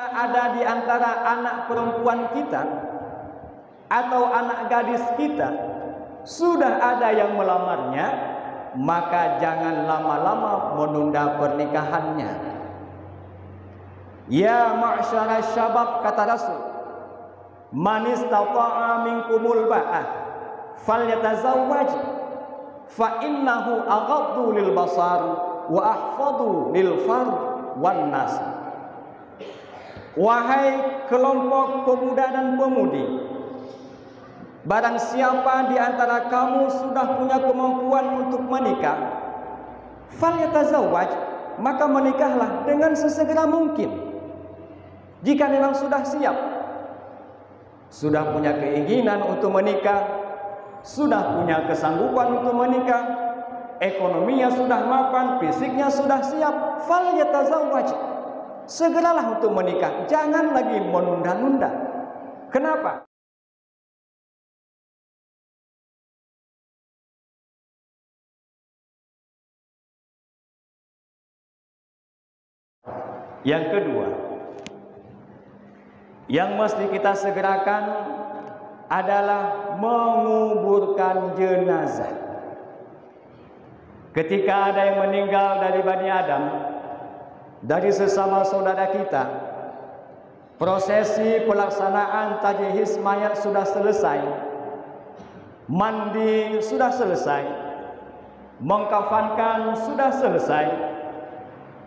Ada di antara anak perempuan kita atau anak gadis kita sudah ada yang melamarnya, maka jangan lama-lama menunda pernikahannya. Ya ma'syara syabab, kata Rasul, man istata'a minkumul ba'ah falyatazawwaj fa innahu aghaddu lil basar wa ahfadhu lil fard wan nas. Wahai kelompok pemuda dan pemudi, barang siapa di antara kamu sudah punya kemampuan untuk menikah, falyatazawwaj, maka menikahlah dengan sesegera mungkin. Jika memang sudah siap, sudah punya keinginan untuk menikah, sudah punya kesanggupan untuk menikah, ekonominya sudah mapan, fisiknya sudah siap, falyatazawwaj, segeralah untuk menikah, jangan lagi menunda-nunda. Kenapa? Yang kedua, yang mesti kita segerakan adalah menguburkan jenazah. Ketika ada yang meninggal dari Bani Adam, dari sesama saudara kita, prosesi pelaksanaan tajhiz mayat sudah selesai, mandi sudah selesai, mengkafankan sudah selesai,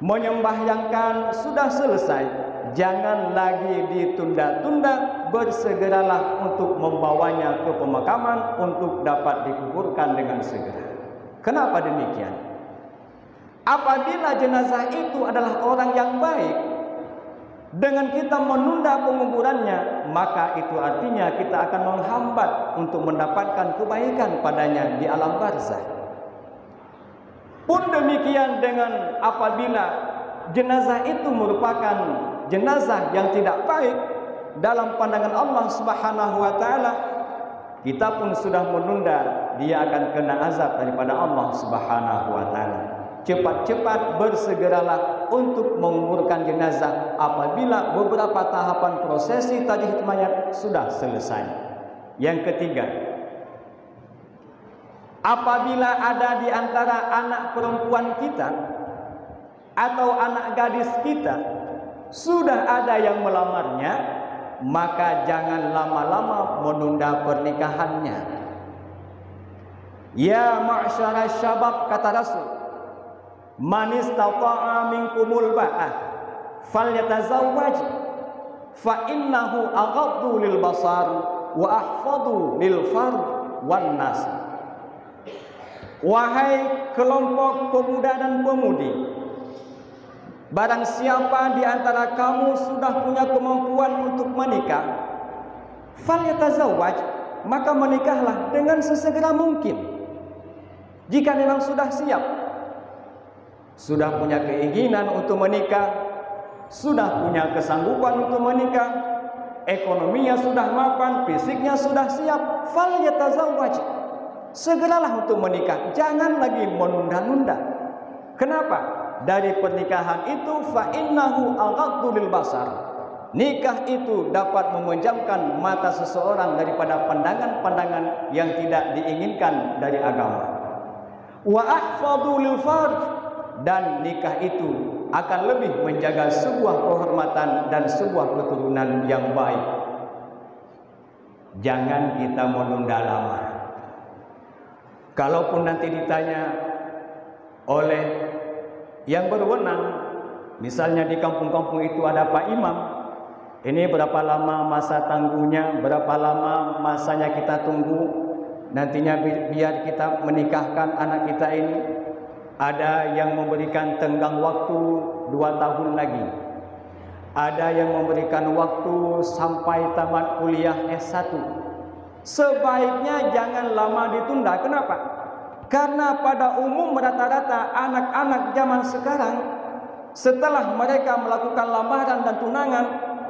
menyembahyangkan sudah selesai. Jangan lagi ditunda-tunda, bersegeralah untuk membawanya ke pemakaman untuk dapat dikuburkan dengan segera. Kenapa demikian? Apabila jenazah itu adalah orang yang baik, dengan kita menunda penguburannya, maka itu artinya kita akan menghambat untuk mendapatkan kebaikan padanya di alam barzah. Pun demikian dengan apabila jenazah itu merupakan jenazah yang tidak baik dalam pandangan Allah Subhanahu wa taala, kita pun sudah menunda, dia akan kena azab daripada Allah Subhanahu wa taala. Cepat-cepat bersegeralah untuk menguburkan jenazah apabila beberapa tahapan prosesi tajhiz mayat sudah selesai. Yang ketiga, apabila ada di antara anak perempuan kita atau anak gadis kita sudah ada yang melamarnya, maka jangan lama-lama menunda pernikahannya. Ya ma'syara syabab, kata Rasul, man istata'a minkumul ba'ah falyatazawwaj fa innahu aghaddu lil basar wa ahfadhu lil fard wan nas. Wahai kelompok pemuda dan pemudi, barang siapa di antara kamu sudah punya kemampuan untuk menikah, falyatazawwaj, maka menikahlah dengan sesegera mungkin. Jika memang sudah siap, sudah punya keinginan untuk menikah, sudah punya kesanggupan untuk menikah, ekonominya sudah mapan, fisiknya sudah siap, falyatazawwaj, segeralah untuk menikah, jangan lagi menunda-nunda. Kenapa? Dari pernikahan itu fa innahu aghaddu lil basar, nikah itu dapat memejamkan mata seseorang daripada pandangan-pandangan yang tidak diinginkan dari agama. Wa ahfadhu lil fard, dan nikah itu akan lebih menjaga sebuah kehormatan dan sebuah keturunan yang baik. Jangan kita menunda lama. Kalaupun nanti ditanya oleh yang berwenang, misalnya di kampung-kampung itu ada Pak Imam, ini berapa lama masa tangguhnya, berapa lama masanya kita tunggu nantinya biar kita menikahkan anak kita ini. Ada yang memberikan tenggang waktu 2 tahun lagi, ada yang memberikan waktu sampai tamat kuliah S1. Sebaiknya jangan lama ditunda. Kenapa? Karena pada umum rata-rata anak-anak zaman sekarang, setelah mereka melakukan lamaran dan tunangan,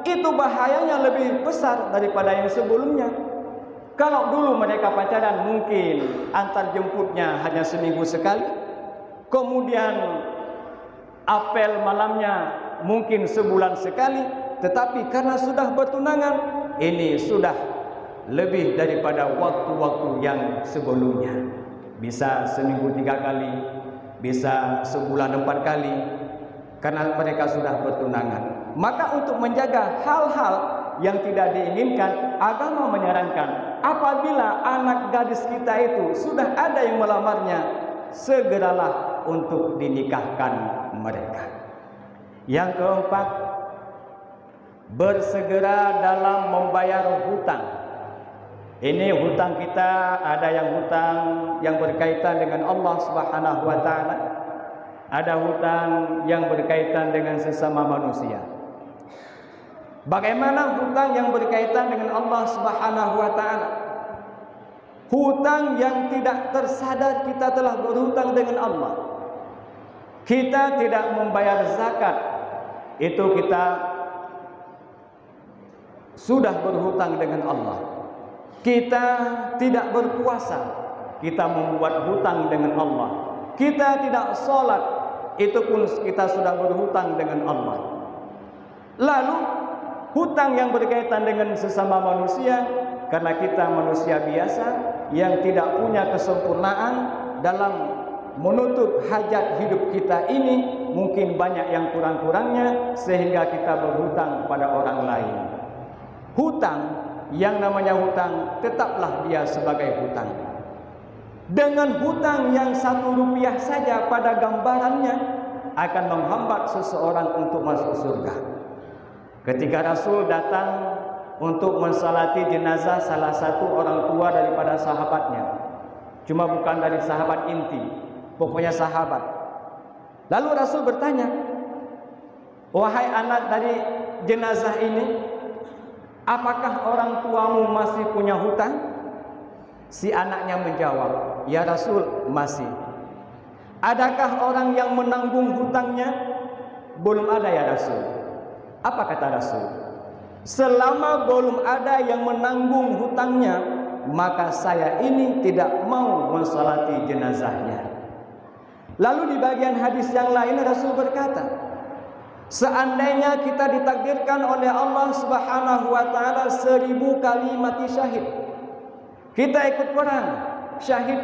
itu bahayanya lebih besar daripada yang sebelumnya. Kalau dulu mereka pacaran mungkin antar jemputnya hanya seminggu sekali, kemudian apel malamnya mungkin sebulan sekali, tetapi karena sudah bertunangan, ini sudah lebih daripada waktu-waktu yang sebelumnya. Bisa seminggu 3 kali, bisa sebulan 4 kali, karena mereka sudah bertunangan. Maka untuk menjaga hal-hal yang tidak diinginkan, agama menyarankan apabila anak gadis kita itu sudah ada yang melamarnya, segeralah untuk dinikahkan mereka. Yang keempat, bersegera dalam membayar hutang. Ini hutang kita, ada yang hutang yang berkaitan dengan Allah Subhanahu wa taala, ada hutang yang berkaitan dengan sesama manusia. Bagaimana hutang yang berkaitan dengan Allah Subhanahu wa taala? Hutang yang tidak tersadar kita telah berhutang dengan Allah. Kita tidak membayar zakat, itu kita sudah berhutang dengan Allah. Kita tidak berpuasa, kita membuat hutang dengan Allah. Kita tidak sholat, itu pun kita sudah berhutang dengan Allah. Lalu hutang yang berkaitan dengan sesama manusia, karena kita manusia biasa yang tidak punya kesempurnaan dalam menutup hajat hidup kita ini, mungkin banyak yang kurang-kurangnya sehingga kita berhutang kepada orang lain. Hutang, yang namanya hutang, tetaplah dia sebagai hutang. Dengan hutang yang 1 rupiah saja pada gambarannya akan menghambat seseorang untuk masuk surga. Ketika Rasul datang untuk mensalati jenazah salah satu orang tua daripada sahabatnya, cuma bukan dari sahabat inti, pokoknya sahabat. Lalu Rasul bertanya, "Wahai anak dari jenazah ini, apakah orang tuamu masih punya hutang?" Si anaknya menjawab, "Ya Rasul, masih." "Adakah orang yang menanggung hutangnya?" "Belum ada ya Rasul." Apa kata Rasul? "Selama belum ada yang menanggung hutangnya, maka saya ini tidak mau mensalati jenazahnya." Lalu di bagian hadis yang lain Rasul berkata, seandainya kita ditakdirkan oleh Allah Subhanahu wa taala 1000 kali mati syahid, kita ikut perang, syahid,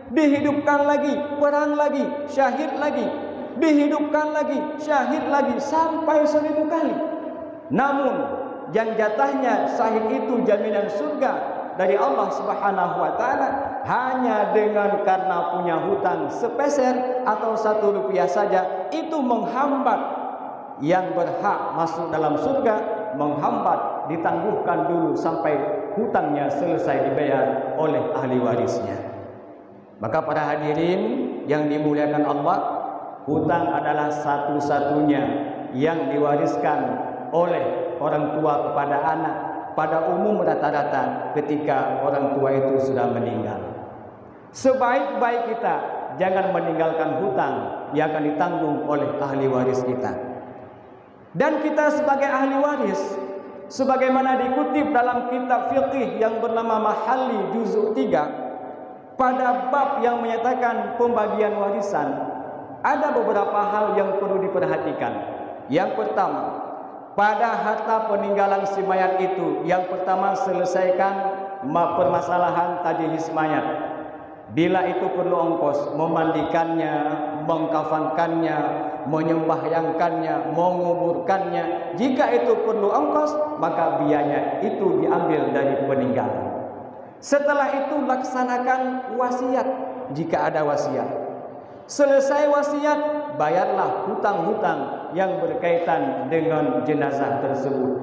dihidupkan lagi, perang lagi, syahid lagi, dihidupkan lagi, syahid lagi, sampai 1000 kali. Namun yang jatahnya syahid itu jaminan surga dari Allah Subhanahu wa taala, hanya dengan karena punya hutang sepeser atau 1 rupiah saja, itu menghambat yang berhak masuk dalam surga, menghambat ditangguhkan dulu sampai hutangnya selesai dibayar oleh ahli warisnya. Maka para hadirin yang dimuliakan Allah, hutang adalah satu-satunya yang diwariskan oleh orang tua kepada anak pada umum rata-rata ketika orang tua itu sudah meninggal. Sebaik-baik kita jangan meninggalkan hutang yang akan ditanggung oleh ahli waris kita. Dan kita sebagai ahli waris, sebagaimana dikutip dalam kitab fiqih yang bernama Mahalli juzuk 3, pada bab yang menyatakan pembagian warisan, ada beberapa hal yang perlu diperhatikan. Yang pertama, pada harta peninggalan si mayat itu, yang pertama selesaikan permasalahan tajhis mayat. Bila itu perlu ongkos, memandikannya, mengkafankannya, menyembahyangkannya, menguburkannya, jika itu perlu ongkos, maka biayanya itu diambil dari peninggalan. Setelah itu laksanakan wasiat jika ada wasiat. Selesai wasiat, bayarlah hutang-hutang yang berkaitan dengan jenazah tersebut.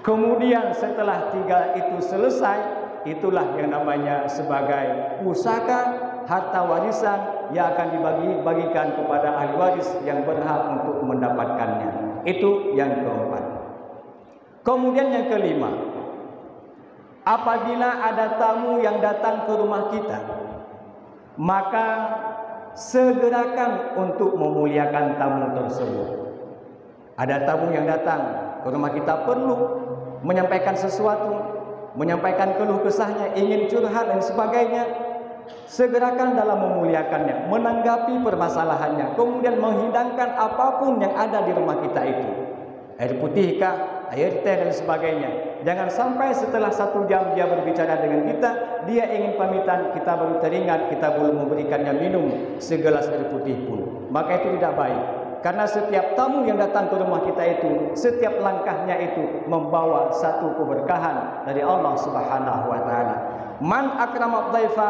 Kemudian setelah 3 itu selesai, itulah yang namanya sebagai pusaka harta warisan yang akan dibagi-bagikan kepada ahli waris yang berhak untuk mendapatkannya. Itu yang keempat. Kemudian yang kelima, apabila ada tamu yang datang ke rumah kita, maka segerakan untuk memuliakan tamu tersebut. Ada tamu yang datang ke rumah kita, perlu menyampaikan sesuatu, menyampaikan keluh kesahnya, ingin curhat dan sebagainya, segerakan dalam memuliakannya, menanggapi permasalahannya, kemudian menghidangkan apapun yang ada di rumah kita itu. Air putih kah, air teh dan sebagainya. Jangan sampai setelah 1 jam dia berbicara dengan kita, dia ingin pamitan, kita baru teringat kita belum memberikannya minum segelas air putih pun. Maka itu tidak baik. Karena setiap tamu yang datang ke rumah kita itu, setiap langkahnya itu membawa satu keberkahan dari Allah Subhanahu wa taala. Man akrama dhaifa,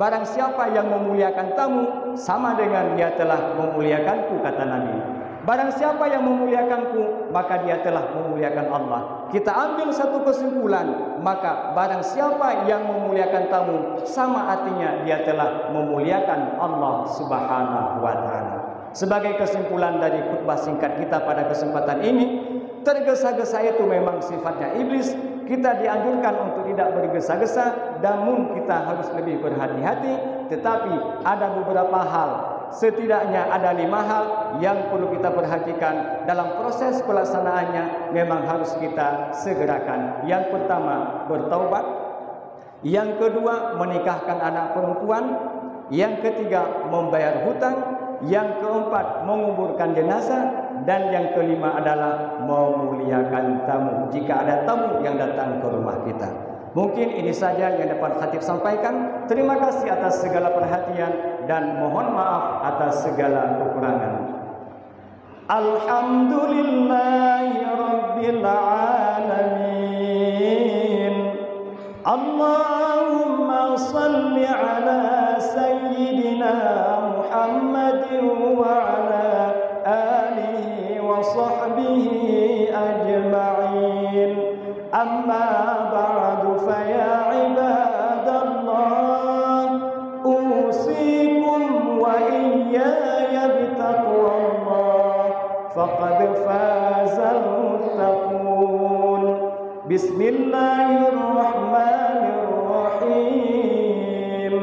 barang siapa yang memuliakan tamu, sama dengan dia telah memuliakanku, kata Nabi. Barang siapa yang memuliakanku, maka dia telah memuliakan Allah. Kita ambil satu kesimpulan, maka barang siapa yang memuliakan tamu, sama artinya dia telah memuliakan Allah Subhanahu wa taala. Sebagai kesimpulan dari khutbah singkat kita pada kesempatan ini, tergesa-gesa itu memang sifatnya iblis. Kita dianjurkan untuk tidak bergesa-gesa, namun kita harus lebih berhati-hati. Tetapi ada beberapa hal, setidaknya ada 5 hal yang perlu kita perhatikan dalam proses pelaksanaannya, memang harus kita segerakan. Yang pertama, bertaubat. Yang kedua, menikahkan anak perempuan. Yang ketiga, membayar hutang. Yang keempat, menguburkan jenazah. Dan yang kelima adalah memuliakan tamu jika ada tamu yang datang ke rumah kita. Mungkin ini saja yang dapat khatib sampaikan. Terima kasih atas segala perhatian dan mohon maaf atas segala kekurangan. Alhamdulillahi rabbil alamin. Allahumma salli ala sayyidina Muhammadin wa ala alihi wa sahbihi ajma'in. Amma ba'du fa ya ibadallah, usikum wa iyaya bitaqwallah, faqad fazal muttaqun. Bismillahirrahmanirrahim.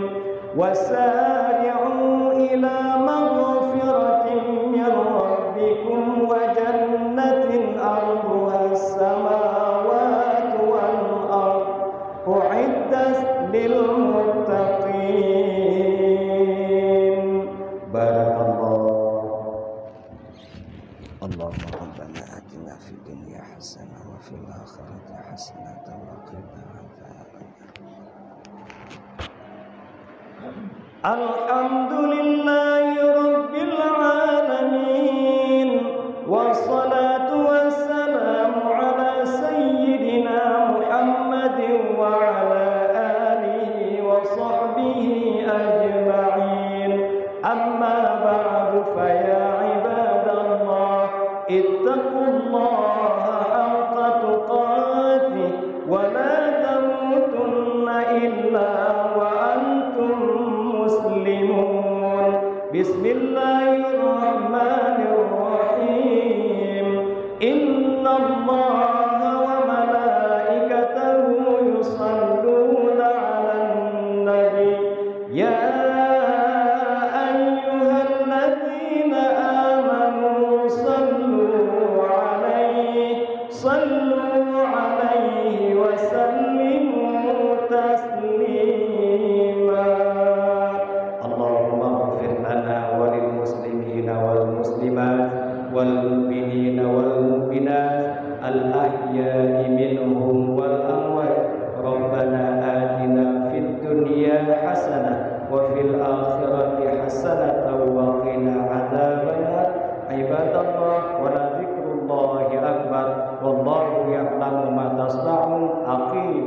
Wasari'u ila maghfiratin min rabbikum wa jannatin arduha as-samawati wal ard, u'iddat lil muttaqin. Barakallah. Allahumma rabbana atina fid dunya hasanah wa fil akhirati hasanah wa qina adzabannar. Alhamdulillahi rabbil alamin, wassalatu wassalamu ala sayyidina Muhammadin wa ala alihi wa sahbihi ajma'in. Amma ba'du fa ya ibadallah, ittaqullaha haqqa tuqatih wa la tamutunna illa wa antum muslimun. Bismillahirrahmanirrahim. Innallaha wa malaikatahu yusalluna 'alan nabi. Ya ayyuhalladzina amanu sallu 'alaihi wa sallimu taslima. Allahumma ighfir lana wa lil muslimina wal muslimat wal mu'minina wal mu'minat al ahya'i minhum wal amwat. Rabbana atina fid dunya hasanah wa fil akhirati hasanah wa qina adzabannar. Ibadallah, wa la dzikrullahi akbar, wallahu ya'lamu ma tasna'un. Aqim